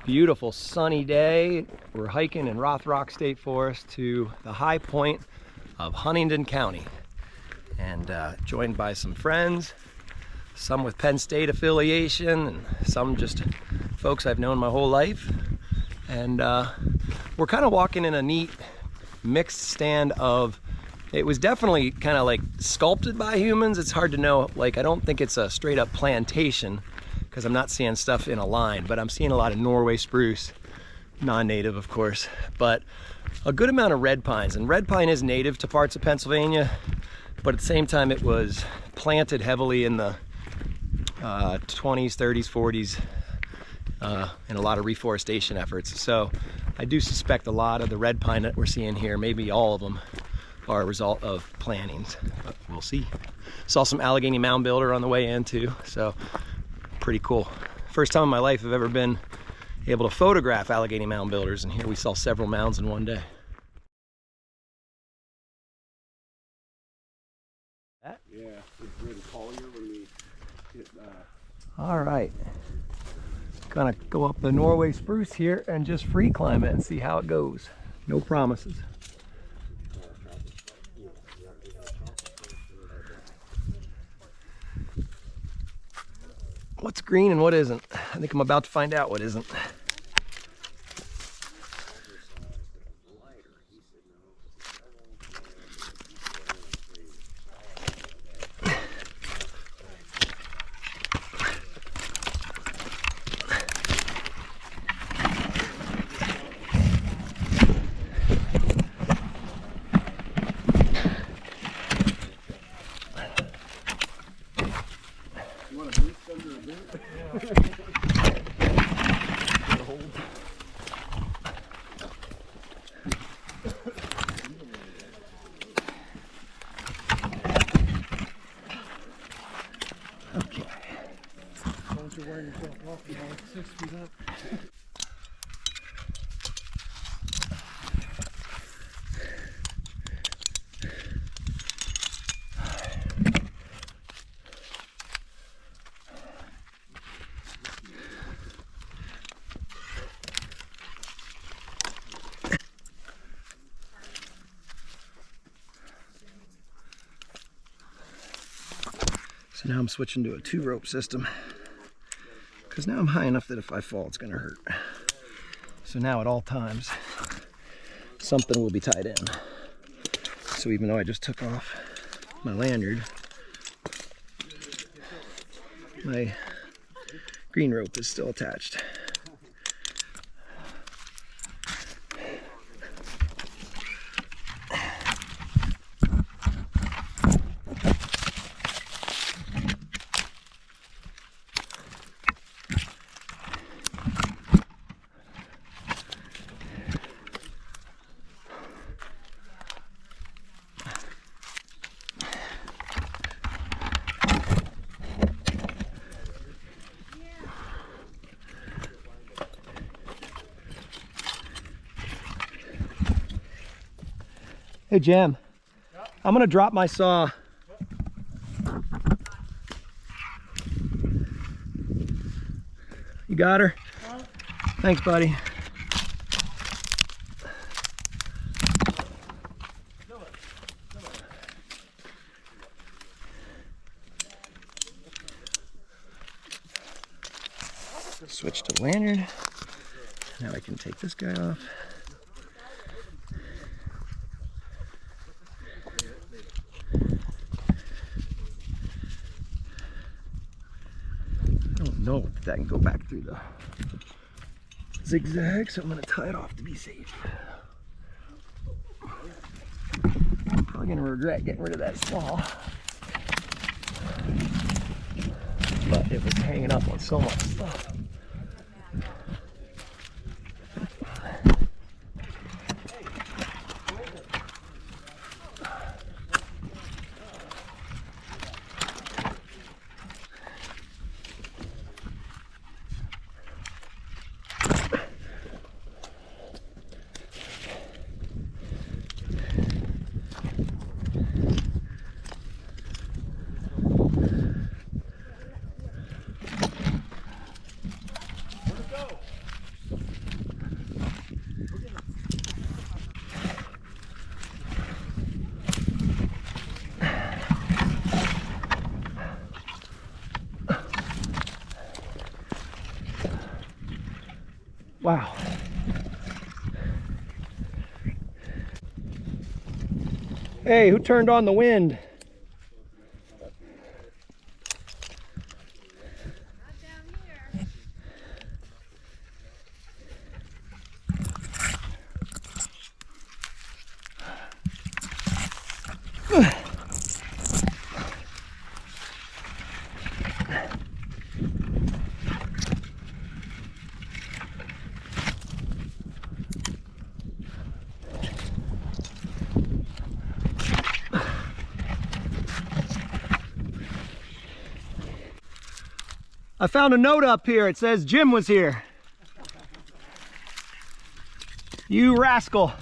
Beautiful sunny day. We're hiking in Rothrock State Forest to the high point of Huntingdon County, and joined by some friends, some with Penn State affiliation and some just folks I've known my whole life. And we're kind of walking in a neat mixed stand of, it was definitely kind of like sculpted by humans. It's hard to know, like I don't think it's a straight up plantation because I'm not seeing stuff in a line, but I'm seeing a lot of Norway spruce, non-native of course, but a good amount of red pines. And red pine is native to parts of Pennsylvania, but at the same time it was planted heavily in the 20s, 30s, 40s in a lot of reforestation efforts. So I do suspect a lot of the red pine that we're seeing here, maybe all of them, are a result of plantings, but we'll see. Saw some Allegheny mound builder on the way in too, so pretty cool. First time in my life I've ever been able to photograph Allegheny mound builders, and here we saw several mounds in one day. Yeah, it's really Collier when we hit All right, gonna go up the Norway spruce here and just free climb it and see how it goes. No promises. What's green and what isn't? I think I'm about to find out what isn't. So now I'm switching to a 2-rope system because now I'm high enough that if I fall it's gonna hurt. So now at all times something will be tied in. So even though I just took off my lanyard, my green rope is still attached. Hey Jim, I'm gonna drop my saw. You got her? Thanks, buddy. Switch to lanyard. Now I can take this guy off. No, that can go back through the zigzag, so I'm going to tie it off to be safe. I'm probably going to regret getting rid of that saw, but it was hanging up on so much stuff. Wow. Hey, who turned on the wind? Not down here. I found a note up here. It says Jim was here. You rascal.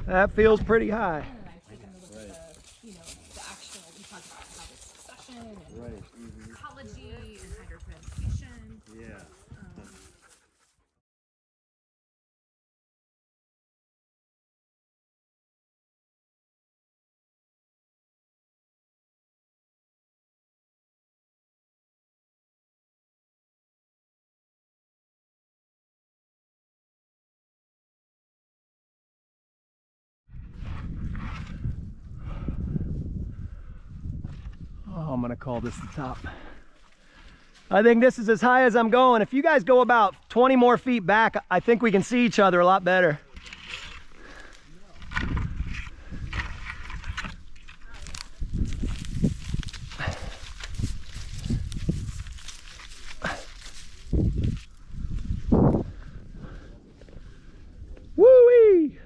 That feels pretty high. You know, the actual, we talked about how there's succession and ecology and hydroplantation. Yeah. Oh, I'm gonna call this the top. I think this is as high as I'm going. If you guys go about 20 more feet back, I think we can see each other a lot better. Woo-wee!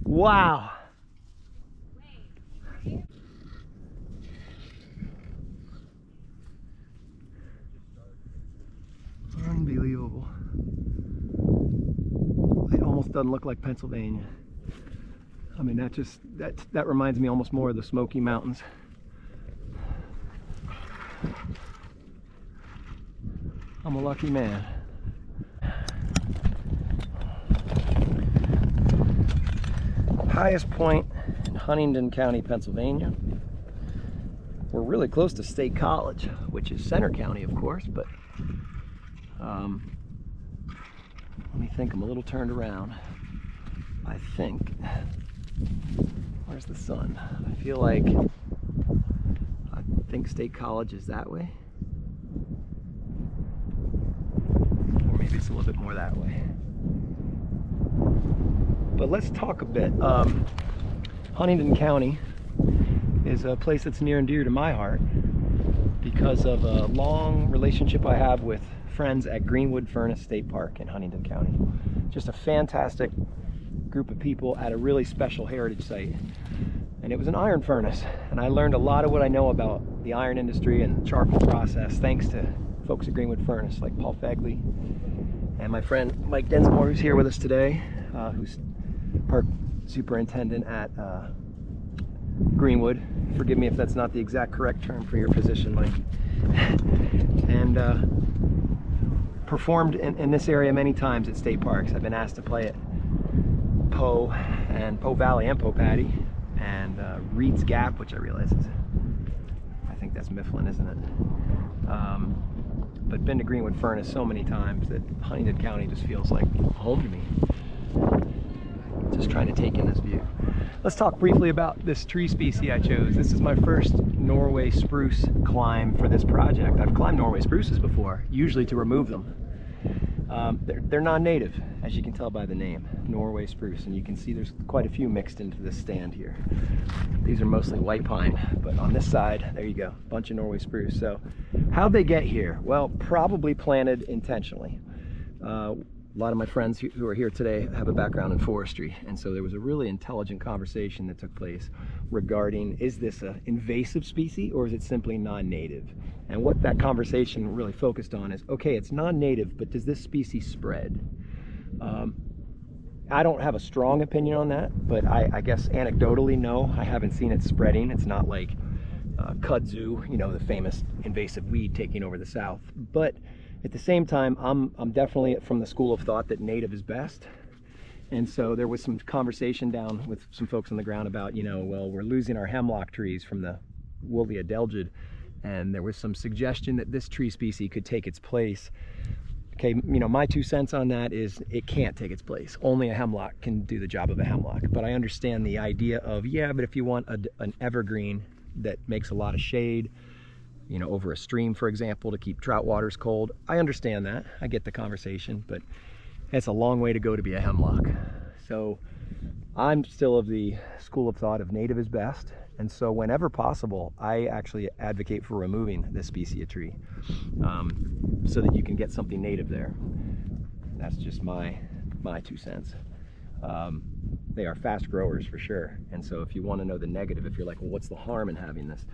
Wow. Unbelievable. It almost doesn't look like Pennsylvania. I mean, that reminds me almost more of the Smoky Mountains. I'm a lucky man. Highest point in Huntingdon County, Pennsylvania. We're really close to State College, which is Center County, of course, but let me think. I'm a little turned around. I think, where's the sun? I think State College is that way. Or maybe it's a little bit more that way. But let's talk a bit. Huntingdon County is a place that's near and dear to my heart because of a long relationship I have with friends at Greenwood Furnace State Park in Huntingdon County. Just a fantastic group of people at a really special heritage site. And it was an iron furnace, and I learned a lot of what I know about the iron industry and the charcoal process thanks to folks at Greenwood Furnace like Paul Fagley and my friend Mike Densmore, who's here with us today, who's park superintendent at Greenwood. Forgive me if that's not the exact correct term for your position, Mike. And performed in this area many times at state parks. I've been asked to play at Poe and Poe Valley and Poe Patty and Reed's Gap, which I realize is, I think that's Mifflin, isn't it? But been to Greenwood Furnace so many times that Huntingdon County just feels like home to me. Just trying to take in this view. Let's talk briefly about this tree species I chose. This is my first Norway spruce climb for this project. I've climbed Norway spruces before, usually to remove them. They're non-native, as you can tell by the name, Norway spruce, and you can see there's quite a few mixed into this stand here. These are mostly white pine, but on this side, there you go, a bunch of Norway spruce. So how'd they get here? Well, probably planted intentionally. A lot of my friends who are here today have a background in forestry, and so there was a really intelligent conversation that took place regarding, is this an invasive species or is it simply non-native? And what that conversation really focused on is, okay, it's non-native, but does this species spread? I don't have a strong opinion on that, but I guess anecdotally, no, I haven't seen it spreading. It's not like kudzu, you know, the famous invasive weed taking over the South. But at the same time, I'm definitely from the school of thought that native is best. And so there was some conversation down with some folks on the ground about, you know, well, we're losing our hemlock trees from the Wooly Adelgid, and there was some suggestion that this tree species could take its place. Okay, you know, my 2 cents on that is it can't take its place. Only a hemlock can do the job of a hemlock. But I understand the idea of, yeah, but if you want an evergreen that makes a lot of shade, you know, over a stream, for example, to keep trout waters cold, I understand that. I get the conversation, but it's a long way to go to be a hemlock. So I'm still of the school of thought of native is best. And so whenever possible, I actually advocate for removing this species of tree so that you can get something native there. That's just my 2 cents. They are fast growers for sure. And so if you want to know the negative, if you're like, well, what's the harm in having this?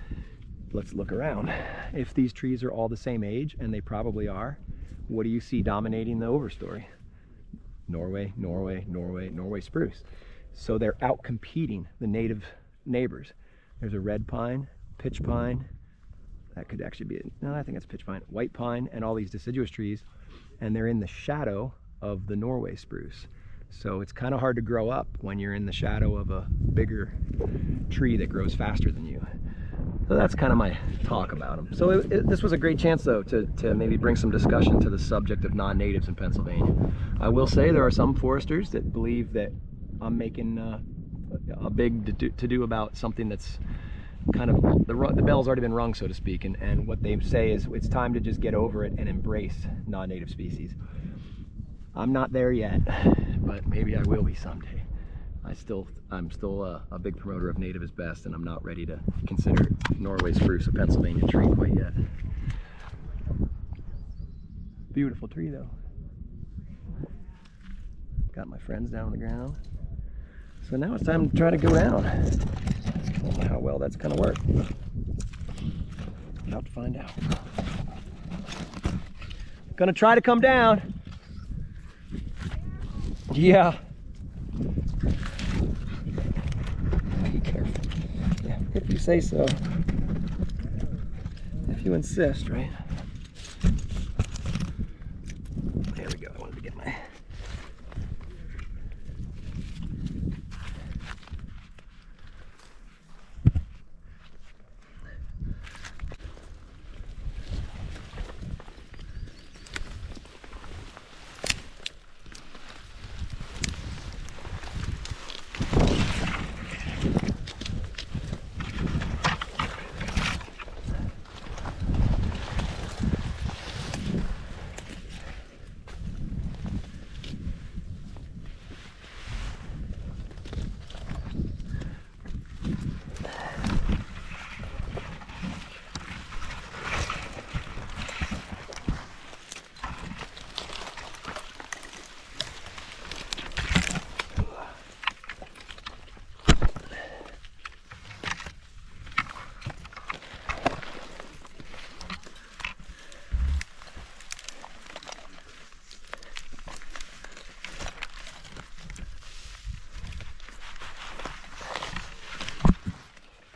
Let's look around. If these trees are all the same age, and they probably are, what do you see dominating the overstory? Norway, Norway, Norway, Norway spruce. So they're out competing the native neighbors. There's a red pine, pitch pine, that could actually be, no, I think it's pitch pine, white pine, and all these deciduous trees, and they're in the shadow of the Norway spruce. So it's kind of hard to grow up when you're in the shadow of a bigger tree that grows faster than you. So that's kind of my talk about them. So this was a great chance, though, to maybe bring some discussion to the subject of non-natives in Pennsylvania. I will say there are some foresters that believe that I'm making a big to-do about something that's kind of, the bell's already been rung, so to speak, and what they say is it's time to just get over it and embrace non-native species. I'm not there yet, but maybe I will be someday. I'm still a big promoter of native is best, and I'm not ready to consider Norway spruce a Pennsylvania tree quite yet. Beautiful tree though. Got my friends down on the ground. So now it's time to try to go down. I don't know how well that's gonna work. About to find out. Gonna try to come down. Yeah. Be careful. Yeah, if you say so. If you insist, right? There we go. I wanted to get my...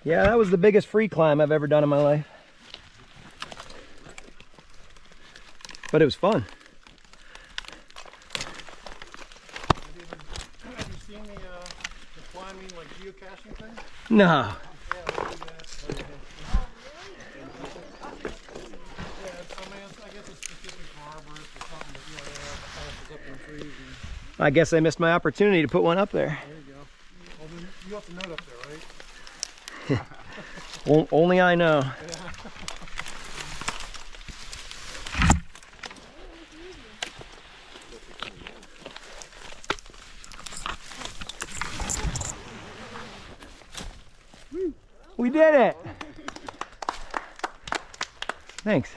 Yeah, that was the biggest free climb I've ever done in my life. But it was fun. Have you seen the climbing, like geocaching thing? No. Yeah, we do that. I guess it's specific for arborists or something, but yeah, they have houses up in trees. And I guess I missed my opportunity to put one up there. there you go. Well, then you have to note up there, right? Only I know. We did it! Thanks.